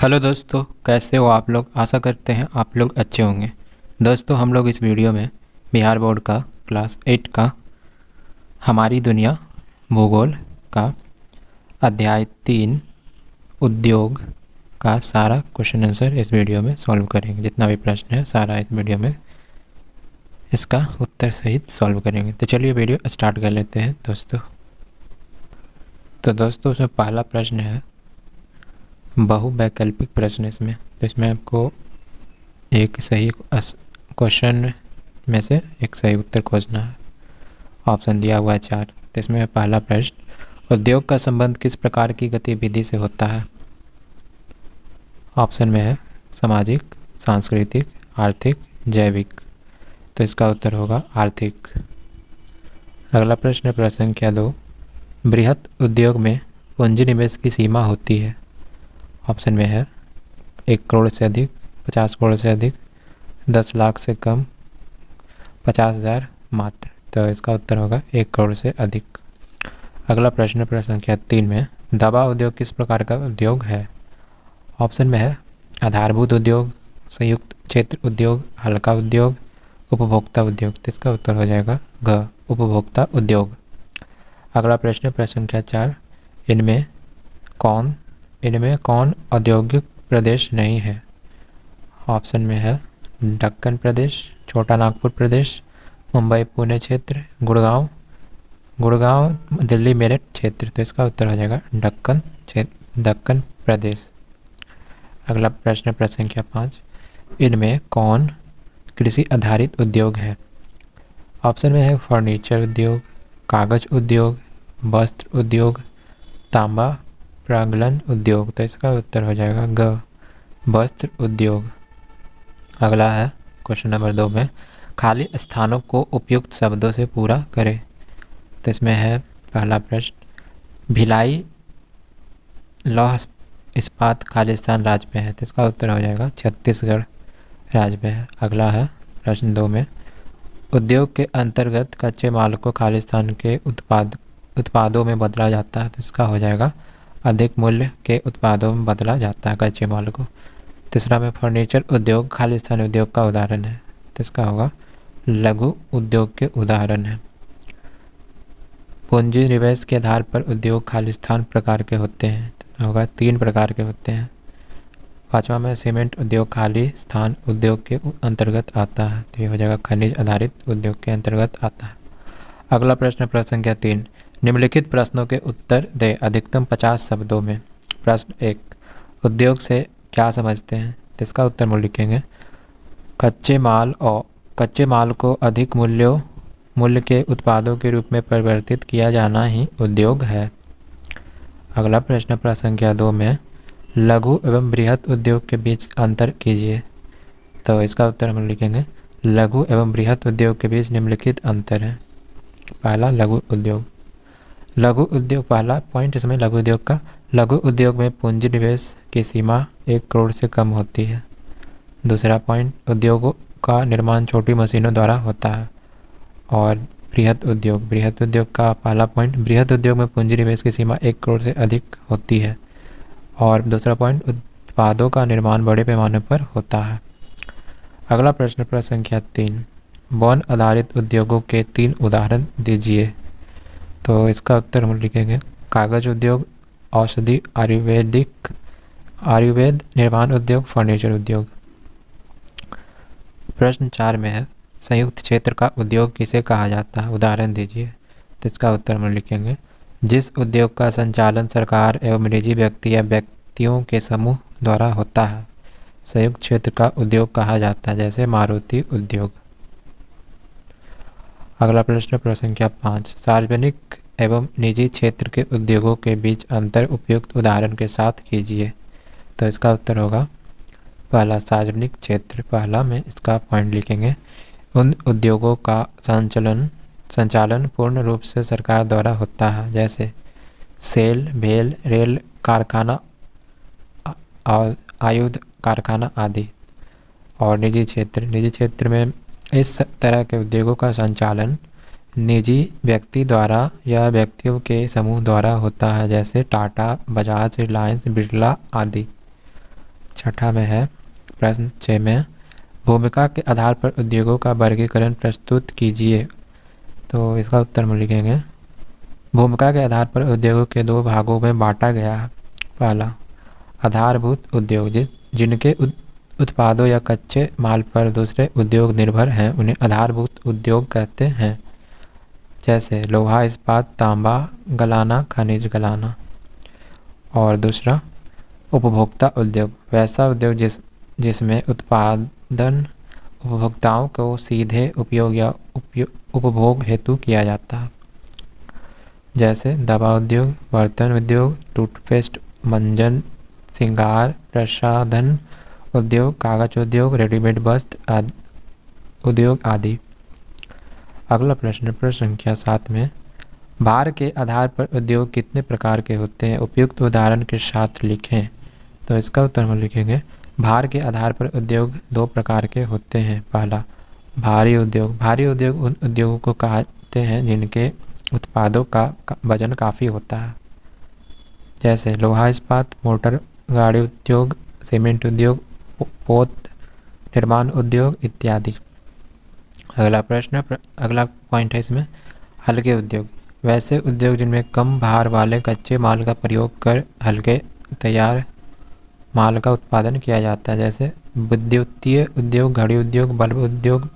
Hello दोस्तों, कैसे हो आप लोग। आशा करते हैं आप लोग अच्छे होंगे। दोस्तों, हम लोग इस वीडियो में बिहार बोर्ड का क्लास 8 का हमारी दुनिया भूगोल का अध्याय 3 उद्योग का सारा क्वेश्चन आंसर इस वीडियो में सॉल्व करेंगे। जितना भी प्रश्न है सारा इस वीडियो में इसका उत्तर सहित सॉल्व करेंगे। तो चलिए वीडियो स्टार्ट कर लेते हैं दोस्तों। तो दोस्तों, उसमें पहला प्रश्न है बहुवैकल्पिक प्रश्न। इसमें तो इसमें आपको एक सही क्वेश्चन में से एक सही उत्तर खोजना है। ऑप्शन दिया हुआ है 4। तो इसमें पहला प्रश्न, उद्योग का संबंध किस प्रकार की गतिविधि से होता है। ऑप्शन में है सामाजिक, सांस्कृतिक, आर्थिक, जैविक। तो इसका उत्तर होगा आर्थिक। अगला प्रश्न है प्रश्न संख्या 2, बृहत उद्योग में पूंजी निवेश की सीमा होती है। ऑप्शन में है 1 करोड़ से अधिक, 50 करोड़ से अधिक, 10 लाख से कम, 50,000 मात्र। तो इसका उत्तर होगा 1 करोड़ से अधिक। अगला प्रश्न प्रश्न संख्या 3 में, दवा उद्योग किस प्रकार का उद्योग है। ऑप्शन में है आधारभूत उद्योग, संयुक्त क्षेत्र उद्योग, हल्का उद्योग, उपभोक्ता उद्योग। तो इसका उत्तर हो जाएगा घ, उपभोक्ता उद्योग। अगला प्रश्न प्रश्न संख्या 4, इनमें कौन औद्योगिक प्रदेश नहीं है। ऑप्शन में है दक्कन प्रदेश, छोटा नागपुर प्रदेश, मुंबई पुणे क्षेत्र, गुड़गांव दिल्ली मेरठ क्षेत्र। तो इसका उत्तर हो जाएगा दक्कन प्रदेश। अगला प्रश्न प्रश्न संख्या 5, इनमें कौन कृषि आधारित उद्योग है। ऑप्शन में है फर्नीचर उद्योग, कागज उद्योग, वस्त्र उद्योग, तांबा प्रागलन उद्योग। तो इसका उत्तर हो जाएगा ग, वस्त्र उद्योग। अगला है क्वेश्चन नंबर 2 में, खाली स्थानों को उपयुक्त शब्दों से पूरा करें। तो इसमें है पहला प्रश्न, भिलाई लौह इस्पात खाली स्थान राज्य में है। तो इसका उत्तर हो जाएगा छत्तीसगढ़ राज्य में है। अगला है प्रश्न 2 में, उद्योग के अंतर्गत कच्चे माल को खाली स्थान के उत्पादों में बदला जाता है। तो इसका हो जाएगा अधिक मूल्य के उत्पादों में बदला जाता है कच्चे माल को। तीसरा में फर्नीचर उद्योग खाली स्थान उद्योग का उदाहरण है। तो इसका होगा लघु उद्योग के उदाहरण है। पूंजी निवेश के आधार पर उद्योग खाली स्थान प्रकार के होते हैं। तो होगा 3 प्रकार के होते हैं। 5वां में सीमेंट उद्योग खाली स्थान उद्योग के अंतर्गत आता है। तो ये हो जाएगा खनिज आधारित उद्योग के अंतर्गत आता है। अगला प्रश्न प्रश्न संख्या 3, निम्नलिखित प्रश्नों के उत्तर दे अधिकतम 50 शब्दों में। प्रश्न 1, उद्योग से क्या समझते हैं। तो इसका उत्तर हम लिखेंगे कच्चे माल को अधिक मूल्य के उत्पादों के रूप में परिवर्तित किया जाना ही उद्योग है। अगला प्रश्न प्रश्न संख्या 2 में, लघु एवं बृहत उद्योग के बीच अंतर कीजिए। तो इसका उत्तर हम लिखेंगे लघु एवं बृहत उद्योग के बीच निम्नलिखित अंतर है। पहला लघु उद्योग पहला पॉइंट इसमें लघु उद्योग का, लघु उद्योग में पूंजी निवेश की सीमा 1 करोड़ से कम होती है। दूसरा पॉइंट, उद्योगों का निर्माण छोटी मशीनों द्वारा होता है। और बृहत उद्योग का पहला पॉइंट, बृहत उद्योग में पूंजी निवेश की सीमा 1 करोड़ से अधिक होती है। और दूसरा पॉइंट, उत्पादों का निर्माण बड़े पैमाने पर होता है। अगला प्रश्न प्रश्न संख्या 3, वन आधारित उद्योगों के 3 उदाहरण दीजिए। तो इसका उत्तर हम लिखेंगे कागज उद्योग, औषधि आयुर्वेद निर्माण उद्योग, फर्नीचर उद्योग। प्रश्न 4 में है, संयुक्त क्षेत्र का उद्योग किसे कहा जाता है, उदाहरण दीजिए। तो इसका उत्तर हम लिखेंगे जिस उद्योग का संचालन सरकार एवं निजी व्यक्ति या व्यक्तियों के समूह द्वारा होता है संयुक्त क्षेत्र का उद्योग कहा जाता है, जैसे मारुति उद्योग। अगला प्रश्न प्रश्न संख्या 5, सार्वजनिक एवं निजी क्षेत्र के उद्योगों के बीच अंतर उपयुक्त उदाहरण के साथ कीजिए। तो इसका उत्तर होगा पहला सार्वजनिक क्षेत्र, पहला में इसका पॉइंट लिखेंगे उन उद्योगों का संचालन पूर्ण रूप से सरकार द्वारा होता है, जैसे सेल, भेल, रेल कारखाना, आयुध कारखाना आदि। और निजी क्षेत्र में इस तरह के उद्योगों का संचालन निजी व्यक्ति द्वारा या व्यक्तियों के समूह द्वारा होता है, जैसे टाटा, बजाज, रिलायंस, बिरला आदि। छठा में है प्रश्न 6 में, भूमिका के आधार पर उद्योगों का वर्गीकरण प्रस्तुत कीजिए। तो इसका उत्तर हम लिखेंगे, भूमिका के आधार पर उद्योगों के दो भागों में बांटा गया है। पहला, आधारभूत उद्योग, जिनके उत्पादों या कच्चे माल पर दूसरे उद्योग निर्भर हैं, उन्हें आधारभूत उद्योग कहते हैं। जैसे लोहा, इस्पात, तांबा गलाना, खनिज गलाना। और दूसरा, उपभोक्ता उद्योग, वैसा उद्योग जिसमें उत्पादन उपभोक्ताओं को सीधे उपयोग या उपभोग हेतु किया जाता है। जैसे दवा उद्योग, बर्तन उद्योग, टूथपेस्ट, मंजन, श्रृंगार प्रसाधन उद्योग, कागज उद्योग, रेडीमेड वस्त्र उद्योग आदि। अगला प्रश्न संख्या 7 में, भार के आधार पर उद्योग कितने प्रकार के होते हैं, उपयुक्त उदाहरण के साथ लिखें। तो इसका उत्तर हम लिखेंगे, भार के आधार पर उद्योग दो प्रकार के होते हैं। पहला, भारी उद्योग, भारी उद्योग उन उद्योगों को कहते हैं जिनके उत्पादों का वजन काफ़ी होता है। जैसे लोहा, इस्पात, मोटर गाड़ी उद्योग, सीमेंट उद्योग, पोत निर्माण उद्योग इत्यादि। अगला पॉइंट है इसमें, हल्के उद्योग, वैसे उद्योग जिनमें कम भार वाले कच्चे माल का प्रयोग कर हल्के तैयार माल का उत्पादन किया जाता है। जैसे विद्युतीय उद्योग, घड़ी उद्योग, बल्ब उद्योग,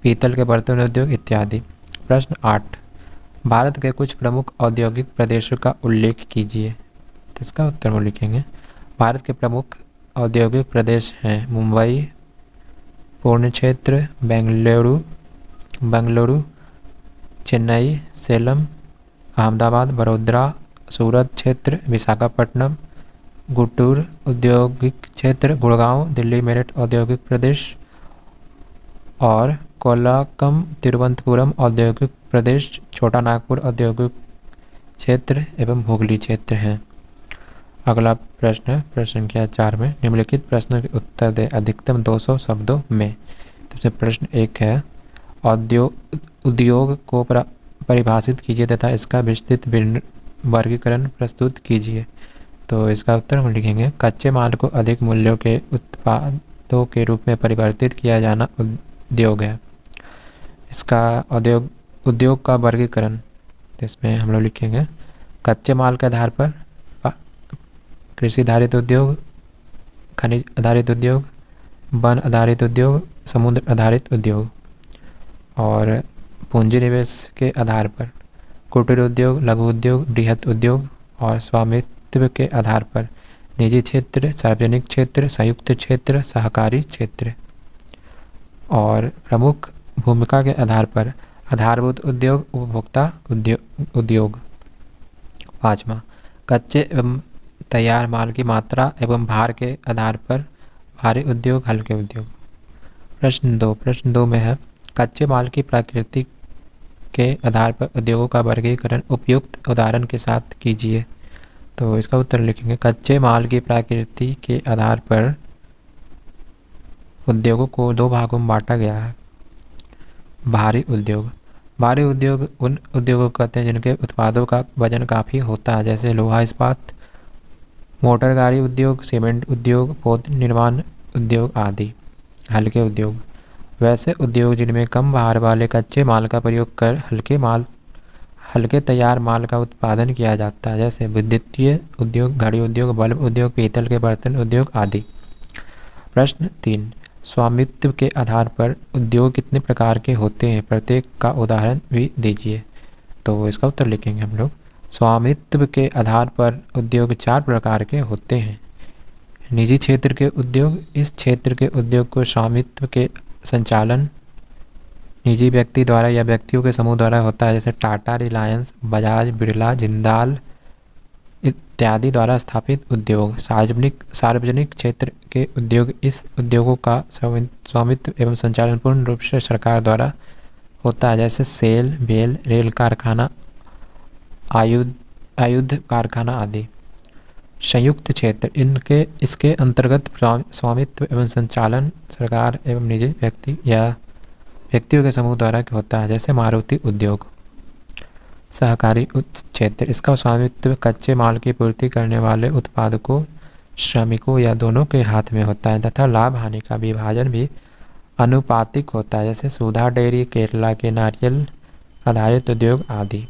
पीतल के बर्तन उद्योग इत्यादि। प्रश्न 8, भारत के कुछ प्रमुख औद्योगिक प्रदेशों का उल्लेख कीजिए। तो इसका उत्तर हम लिखेंगे, भारत के प्रमुख औद्योगिक प्रदेश हैं मुंबई, पुणे क्षेत्र, बेंगलुरु, चेन्नई, सेलम, अहमदाबाद, बड़ोदरा, सूरत क्षेत्र, विशाखापट्टनम, गुंटूर औद्योगिक क्षेत्र, गुड़गांव, दिल्ली मेरठ औद्योगिक प्रदेश और कोल्लाकम, तिरुवनंतपुरम औद्योगिक प्रदेश, छोटा नागपुर औद्योगिक क्षेत्र एवं हुगली क्षेत्र हैं। अगला प्रश्न संख्या 4 में, निम्नलिखित प्रश्न के उत्तर दें अधिकतम 200 शब्दों में। तो प्रश्न 1 है, उद्योग को परिभाषित कीजिए तथा इसका विस्तृत वर्गीकरण प्रस्तुत कीजिए। तो इसका उत्तर हम लिखेंगे, कच्चे माल को अधिक मूल्यों के उत्पादों के रूप में परिवर्तित किया जाना उद्योग है। इसका उद्योग का वर्गीकरण, इसमें हम लोग लिखेंगे, कच्चे माल के आधार पर कृषि आधारित उद्योग, खनिज आधारित उद्योग, वन आधारित उद्योग, समुद्र आधारित उद्योग। और पूंजी निवेश के आधार पर कुटीर उद्योग, लघु उद्योग, बृहत उद्योग। और स्वामित्व के आधार पर निजी क्षेत्र, सार्वजनिक क्षेत्र, संयुक्त क्षेत्र, सहकारी क्षेत्र। और प्रमुख भूमिका के आधार पर आधारभूत उद्योग, उपभोक्ता उद्योग। 5वां, कच्चे एवं तैयार माल की मात्रा एवं भार के आधार पर भारी उद्योग, हल्के उद्योग। प्रश्न 2 में है, कच्चे माल की प्रकृति के आधार पर उद्योगों का वर्गीकरण उपयुक्त उदाहरण के साथ कीजिए। तो इसका उत्तर लिखेंगे, कच्चे माल की प्रकृति के आधार पर उद्योगों को दो भागों में बांटा गया है। भारी उद्योग, भारी उद्योग उन उद्योगों को कहते हैं जिनके उत्पादों का वजन काफ़ी होता है। जैसे लोहा, इस्पात, मोटर गाड़ी उद्योग, सीमेंट उद्योग, पोत निर्माण उद्योग आदि। हल्के उद्योग, वैसे उद्योग जिनमें कम भार वाले कच्चे माल का प्रयोग कर हल्के तैयार माल का उत्पादन किया जाता है। जैसे विद्युतीय उद्योग, घड़ी उद्योग, बल्ब उद्योग, पीतल के बर्तन उद्योग आदि। प्रश्न 3, स्वामित्व के आधार पर उद्योग कितने प्रकार के होते हैं, प्रत्येक का उदाहरण भी दीजिए। तो इसका उत्तर लिखेंगे हम लोग, स्वामित्व के आधार पर उद्योग 4 प्रकार के होते हैं। निजी क्षेत्र के उद्योग, इस क्षेत्र के उद्योग को स्वामित्व के संचालन निजी व्यक्ति द्वारा या व्यक्तियों के समूह द्वारा होता है। जैसे टाटा, रिलायंस, बजाज, बिरला, जिंदाल इत्यादि द्वारा स्थापित उद्योग। सार्वजनिक क्षेत्र के उद्योग, इस उद्योगों का स्वामित्व एवं संचालन पूर्ण रूप से सरकार द्वारा होता है। जैसे सेल, बेल, रेल कारखाना, आयुध कारखाना आदि। संयुक्त क्षेत्र, इसके अंतर्गत स्वामित्व एवं संचालन सरकार एवं निजी व्यक्ति या व्यक्तियों के समूह द्वारा होता है। जैसे मारुति उद्योग। सहकारी क्षेत्र, इसका स्वामित्व कच्चे माल की पूर्ति करने वाले उत्पादकों श्रमिकों या दोनों के हाथ में होता है तथा लाभ हानि का विभाजन भी अनुपातिक होता है, जैसे सुधा डेयरी, केरला के नारियल आधारित उद्योग आदि।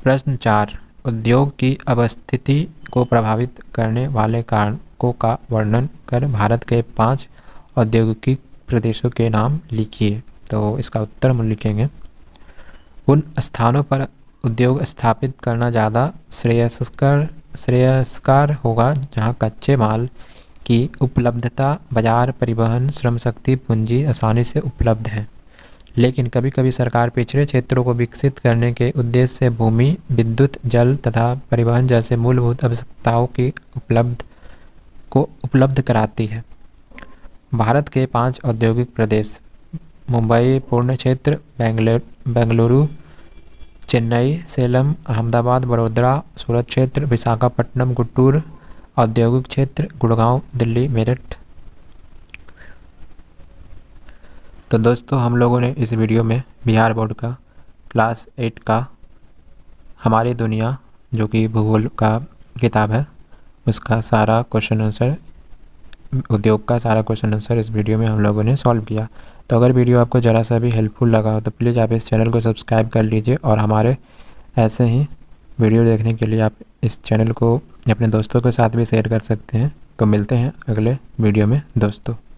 प्रश्न 4, उद्योग की अवस्थिति को प्रभावित करने वाले कारकों का वर्णन कर भारत के 5 औद्योगिक प्रदेशों के नाम लिखिए। तो इसका उत्तर हम लिखेंगे, उन स्थानों पर उद्योग स्थापित करना ज़्यादा श्रेयस्कर होगा जहां कच्चे माल की उपलब्धता, बाजार, परिवहन, श्रम शक्ति, पूंजी आसानी से उपलब्ध है। लेकिन कभी कभी सरकार पिछड़े क्षेत्रों को विकसित करने के उद्देश्य से भूमि, विद्युत, जल तथा परिवहन जैसे मूलभूत आवश्यकताओं की उपलब्ध कराती है। भारत के 5 औद्योगिक प्रदेश मुंबई पूर्ण क्षेत्र, बेंगलुरु, चेन्नई, सेलम, अहमदाबाद, बड़ोदरा, सूरत क्षेत्र, विशाखापट्टनम, गुंटूर औद्योगिक क्षेत्र, गुड़गांव, दिल्ली, मेरठ। तो दोस्तों हम लोगों ने इस वीडियो में बिहार बोर्ड का क्लास 8 का हमारी दुनिया जो कि भूगोल का किताब है उसका सारा क्वेश्चन आंसर, उद्योग का सारा क्वेश्चन आंसर इस वीडियो में हम लोगों ने सॉल्व किया। तो अगर वीडियो आपको ज़रा सा भी हेल्पफुल लगा हो तो प्लीज़ आप इस चैनल को सब्सक्राइब कर लीजिए और हमारे ऐसे ही वीडियो देखने के लिए आप इस चैनल को अपने दोस्तों के साथ भी शेयर कर सकते हैं। तो मिलते हैं अगले वीडियो में दोस्तों।